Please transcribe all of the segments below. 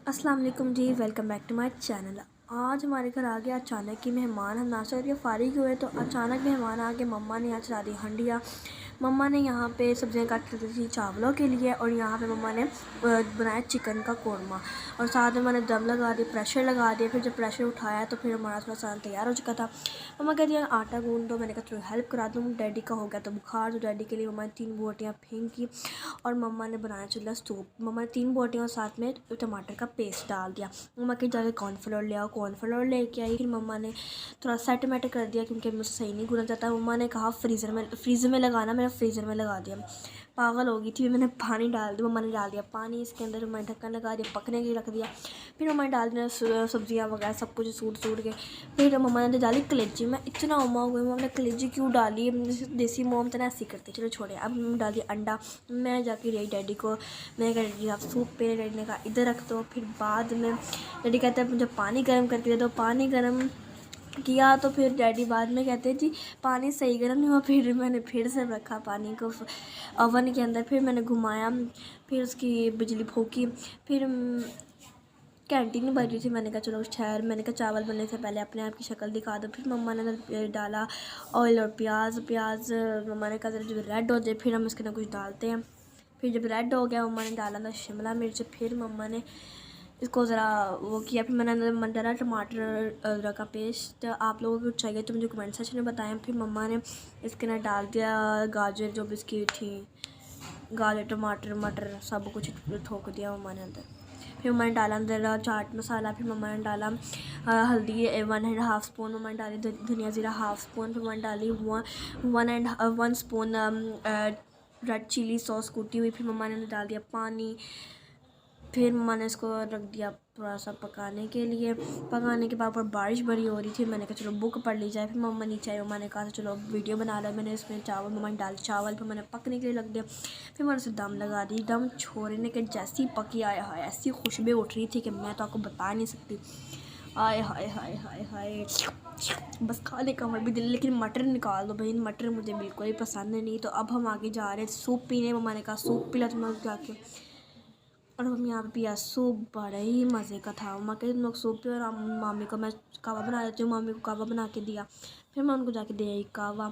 अस्सलाम वालेकुम जी, welcome back to my channel. आज हमारे घर आ गया अचानक ही मेहमान। हम नाश्ता करके फ़ारिग हुए तो अचानक मेहमान आ गए। मम्मा ने यहाँ चला दी हंडिया। मम्मा ने यहाँ पे सब्जियाँ काट ली थी चावलों के लिए, और यहाँ पे मम्मा ने बनाया चिकन का कोरमा, और साथ में मैंने दम लगा दिया, प्रेशर लगा दिया। फिर जब प्रेशर उठाया तो फिर हमारा थोड़ा सा तैयार हो चुका था। मम्मा कहती है आटा गूंद दो। मैंने कहा थोड़ी हेल्प करा दूँ। डैडी का हो गया तो बुखार, तो डैडी के लिए मम्मा ने 3 बोटियाँ फेंकी और मम्मा ने बनाया चूल्हा सूप। मम्मा ने 3 बोटियाँ और साथ में टमाटर का पेस्ट डाल दिया। मम्मा कहीं जाके कॉर्नफ्लोर ले आओ, कॉर्नफ्लोर लेके आई। फिर मम्मा ने थोड़ा सेट मैट कर दिया क्योंकि मुझसे सही नहीं घुलना चाहता। मम्मा ने कहा फ्रीज़र में लगाना, मैंने फ्रीज़र में लगा दिया। पागल हो गई थी। मैंने पानी डाल दिया, मम्मा ने डाल दिया पानी इसके अंदर। मैंने ढक्कन लगा दिया, पकने के लिए रख दिया। फिर मम्मा ने डाल दिया सब्जियाँ वगैरह सब कुछ सूट के। फिर मम्मा ने डाली कलेजी। मैं इतना उमा हो गई, मम्मा ने कलेजी क्यों डाली? देसी मोम तो ना ऐसी करती, चलो छोड़े। अब डाल दिया अंडा। मैं जाके रही डैडी को, मैंने कहा डैडी आप सूप पे। डैडी ने कहा इधर रख दो। फिर बाद में डैडी कहते हैं मुझे पानी गर्म करके दे दो। पानी गर्म किया तो फिर डैडी बाद में कहते हैं जी पानी सही गर्म नहीं हुआ। फिर मैंने फिर से रखा पानी को ओवन के अंदर। फिर मैंने घुमाया, फिर उसकी बिजली फूकी। फिर कैंटीन भर रही थी। मैंने कहा चलो ठहर, मैंने कहा चावल बनने से पहले अपने आप की शक्ल दिखा दो। फिर मम्मा ने डाला ऑयल और प्याज। मम्मा ने कहा जब रेड हो जाए फिर हम इसके अंदर कुछ डालते हैं। फिर जब रेड हो गया मम्मा ने डाला था शिमला मिर्च। फिर मम्मा ने इसको ज़रा वो किया। फिर मैंने डाला टमाटर अदरक का पेस्ट। आप लोगों को चाहिए तो मुझे कमेंट सेक्शन में बताएं। फिर मम्मा ने इसके अंदर डाल दिया गाजर जो बिस्किट थी, गाजर टमाटर मटर सब कुछ ठोक दिया मम्मा ने अंदर। फिर मैंने डाला अंदर चाट मसाला। फिर मम्मा ने डाला हल्दी 1.5 स्पून। मम्मा ने डाली धनिया ज़ीरा 1/2 स्पून। फिर मैंने डाली 1 स्पून रेड चिली सॉस कूटी हुई। फिर मम्मा ने डाल दिया पानी। फिर मम्मा ने इसको रख दिया थोड़ा सा पकाने के लिए। पकाने के बाद ऊपर बारिश बड़ी हो रही थी। मैंने कहा चलो बुक पढ़ ली जाए। फिर मम्मा नीचे आई, मम्मा ने कहा चलो वीडियो बना लो। मैंने इसमें चावल, मम्मा ने डाल चावल। फिर मैंने पकने के लिए रख दिया। फिर मैंने उसे दम लगा दी। दम छोड़ने के जैसी पकी आया है ऐसी खुशबू उठ रही थी कि मैं तो आपको बता नहीं सकती। आय हाय हाय हाय हाय, बस खाने का मर भी दिल। लेकिन मटर निकाल दो भाई, मटर मुझे बिल्कुल ही पसंद नहीं। तो अब हम आगे जा रहे हैं सूप पीने। मम्मा ने कहा सूप पिला तुम लोग जाके, और हम यहाँ पे पिया सूप। बड़े ही मज़े का था। मम्मा के तुम लोग सूप पियो, और मामी को मैं कहवा बना देती हूँ। मामी को कहवा बना के दिया। फिर मैं उनको जाके दे आई कहवा।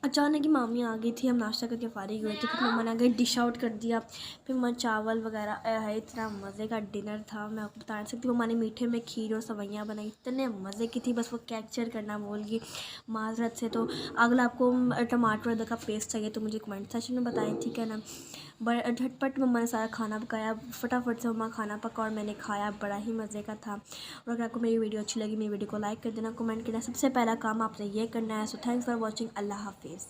अचानक ही मामी आ गई थी, हम नाश्ता करके फ़ारिग हुए थे। फिर मम्मा ने आगे डिश आउट कर दिया। फिर मम्मा चावल वगैरह है, इतना मज़े का डिनर था मैं आपको बता नहीं सकती। मम्मा ने मीठे में खीर और सेवइयाँ बनाई, इतने मज़े की थी। बस वो कैप्चर करना भूल गई माज़रत से। तो अगर आपको टमाटर अदरक का पेस्ट चाहिए तो मुझे कमेंट सेक्शन में बताएं, ठीक है ना। बड़ा झटपट मम्मा ने सारा खाना पकाया, फटाफट से मम्मा खाना पका और मैंने खाया। बड़ा ही मज़े का था। और अगर आपको मेरी वीडियो अच्छी लगी, मेरी वीडियो को लाइक कर देना, कमेंट करना। सबसे पहला काम आपने ये करना है। So thanks for watching. अल्लाह हाफिज़।